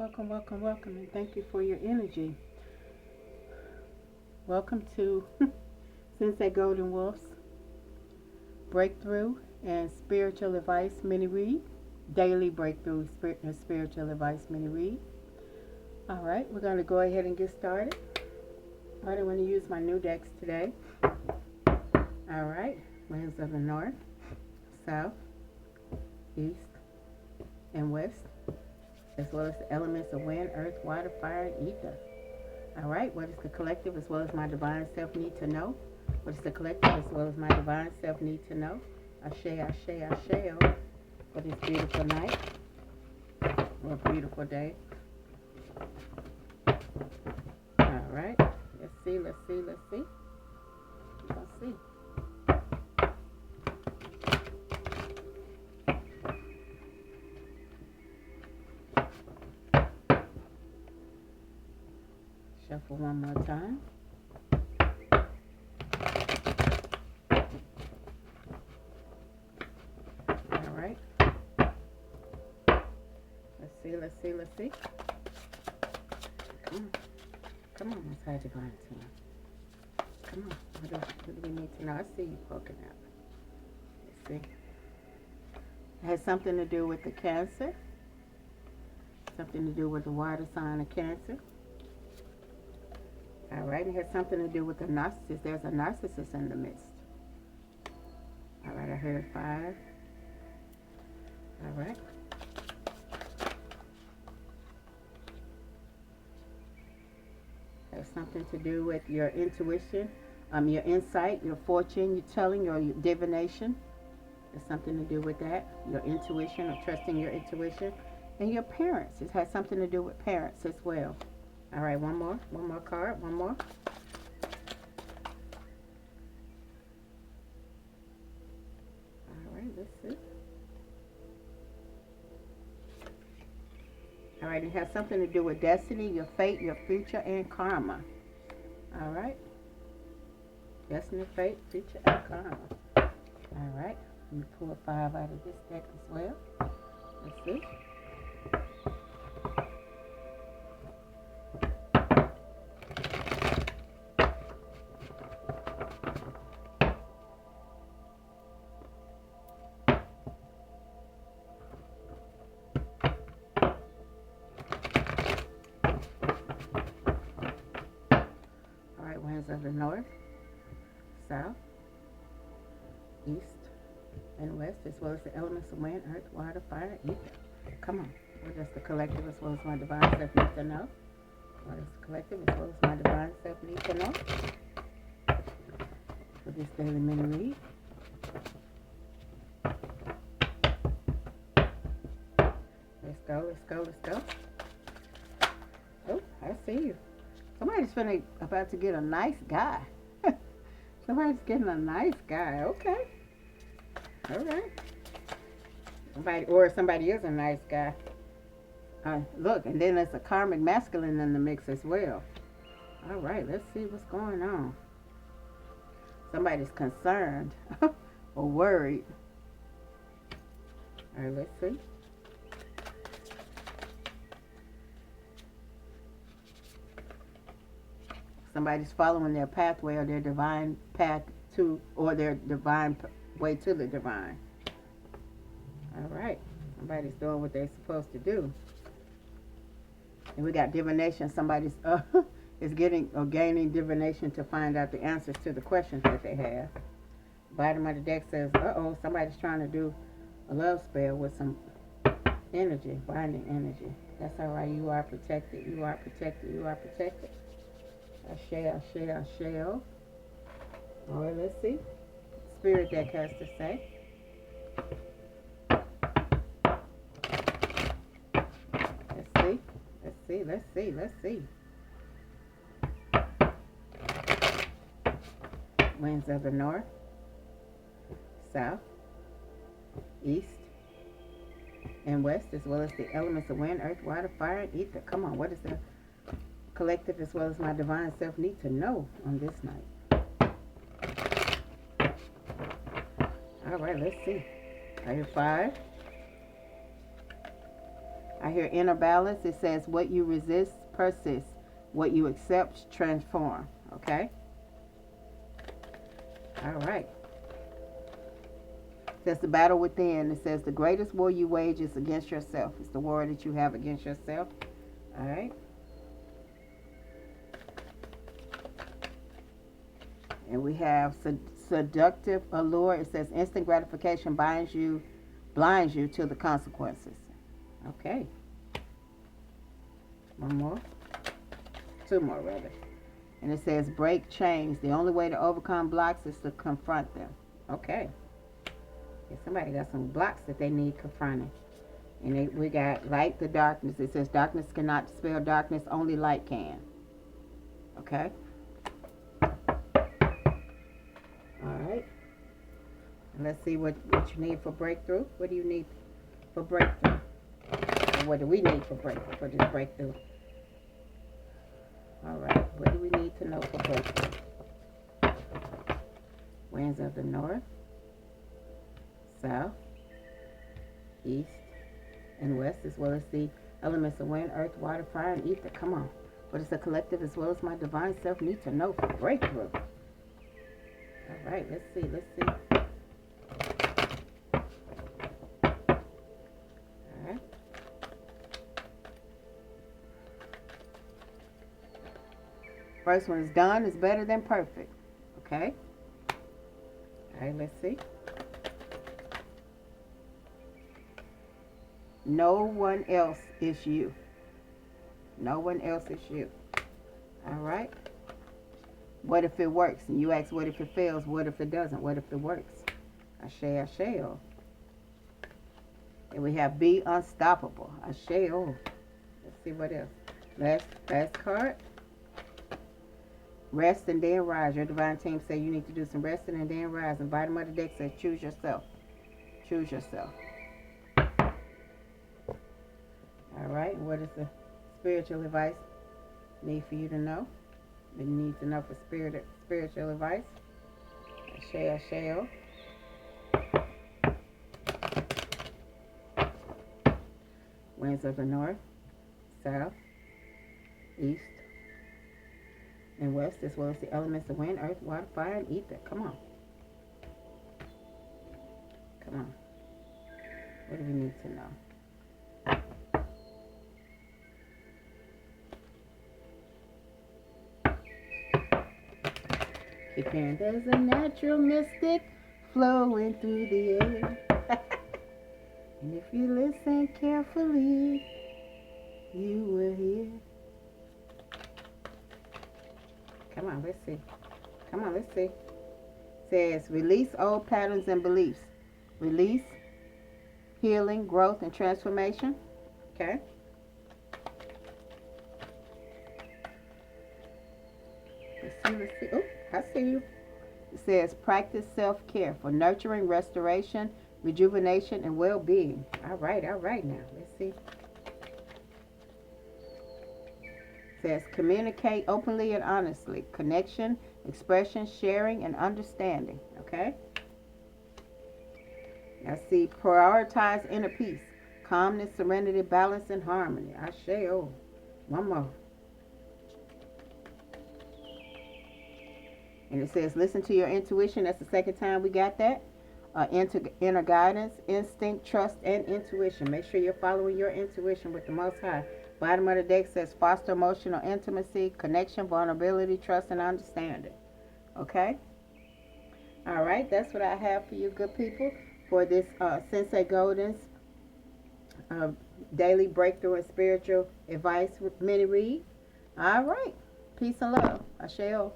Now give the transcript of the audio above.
Welcome, welcome, welcome, and thank you for your energy. Welcome to Sinsegoldenwolf'S Breakthrough and Spiritual Advice Mini Read. Daily Breakthrough and Spiritual Advice Mini Read. Alright, we're going to go ahead and get started. Alright, I'm going to use my new decks today. Alright, winds of the north, south, east, and west, as well as the elements of wind, earth, water, fire, and ether. Alright, what does the collective as well as my divine self need to know? What does the collective as well as my divine self need to know? Ashe, ashe, ashe, for this beautiful night or beautiful day. Alright, let's see. Let's see. Shuffle one more time. All right. Let's see. Come on, Miss High Divine Team. Come on. What do we need to know? I see you poking out. Let's see. It has something to do with the Cancer. Something to do with the water sign of Cancer. All right, it has something to do with the narcissist. There's a narcissist in the midst. All right, I heard 5. All right. It has something to do with your intuition, your insight, your fortune, your telling, or your divination. There's something to do with that. Your intuition, or trusting your intuition. And your parents. It has something to do with parents as well. All right, one more card, one more. All right, let's see. All right, it has something to do with destiny, your fate, your future, and karma. All right. Destiny, fate, future, and karma. All right. Let me pull 5 out of this deck as well. Let's see. Winds of the north, south, east, and west, as well as the elements of wind, earth, water, fire, ether. Come on. What does the collective as well as my divine self need to know? What does the collective as well as my divine self need to know? For this daily mini read. Let's go. Oh, I see you. Somebody's about to get a nice guy. Somebody's getting a nice guy. Okay. All right. Somebody is a nice guy. Look, and then there's a karmic masculine in the mix as well. All right, let's see what's going on. Somebody's concerned or worried. All right, let's see. Somebody's following their pathway or their divine path to, or their divine way to the divine. All right. Somebody's doing what they're supposed to do. And we got divination. Somebody's is getting or gaining divination to find out the answers to the questions that they have. Bottom of the deck says, somebody's trying to do a love spell with some energy, binding energy. That's all right. You are protected. You are protected. You are protected. Ashe. All right, let's see. Spirit deck has to say. Let's see. Winds of the north, south, east, and west, as well as the elements of wind, earth, water, fire, and ether. Come on, what does the collective as well as my divine self need to know on this night? All right, let's see. I hear 5. I hear inner balance. It says what you resist persists. What you accept transform. Okay? All right. It says the battle within. It says the greatest war you wage is against yourself. It's the war that you have against yourself. All right. And we have seductive allure. It says instant gratification blinds you to the consequences. Okay. One more. Two more, rather. And it says break chains. The only way to overcome blocks is to confront them. Okay. Yeah, somebody got some blocks that they need confronting. And we got light the darkness. It says darkness cannot dispel darkness. Only light can. Okay. Alright. Let's see what you need for breakthrough. What do you need for breakthrough? Or what do we need for breakthrough, for this breakthrough? Alright. What do we need to know for breakthrough? Winds of the north, south, east, and west, as well as the elements of wind, earth, water, fire, and ether. Come on. What is the collective as well as my divine self need to know for breakthrough? All right, let's see. All right. First one is done is better than perfect. Okay. All right, let's see. No one else is you. No one else is you. All right. What if it works? And you ask, what if it fails? What if it doesn't? What if it works? Ashe. And we have be unstoppable. Ashe. Let's see what else. Last card. Rest and then rise. Your divine team say you need to do some resting and then rise. And bottom of the deck says choose yourself. Choose yourself. All right. What is the spiritual advice need for you to know? That you need to know for spiritual advice. Ashe. Winds of the north, south, east, and west, as well as the elements of wind, earth, water, fire, and ether. Come on. Come on. What do we need to know? Keep hearing, there's a natural mystic flowing through the air. And if you listen carefully, you will hear. Come on, let's see. It says, release old patterns and beliefs. Release, healing, growth, and transformation. Okay. Let's see. Oh, I see you. It says, practice self-care for nurturing, restoration, rejuvenation, and well-being. All right now. Let's see. It says, communicate openly and honestly. Connection, expression, sharing, and understanding. Okay? Now see, prioritize inner peace. Calmness, serenity, balance, and harmony. Ashe. One more. And it says, listen to your intuition. That's the second time we got that. Inner guidance, instinct, trust, and intuition. Make sure you're following your intuition with the Most High. Bottom of the deck says, foster emotional intimacy, connection, vulnerability, trust, and understanding. Okay? All right. That's what I have for you, good people, for this Sinsegolden's daily breakthrough and spiritual advice mini read. All right. Peace and love. Ashe.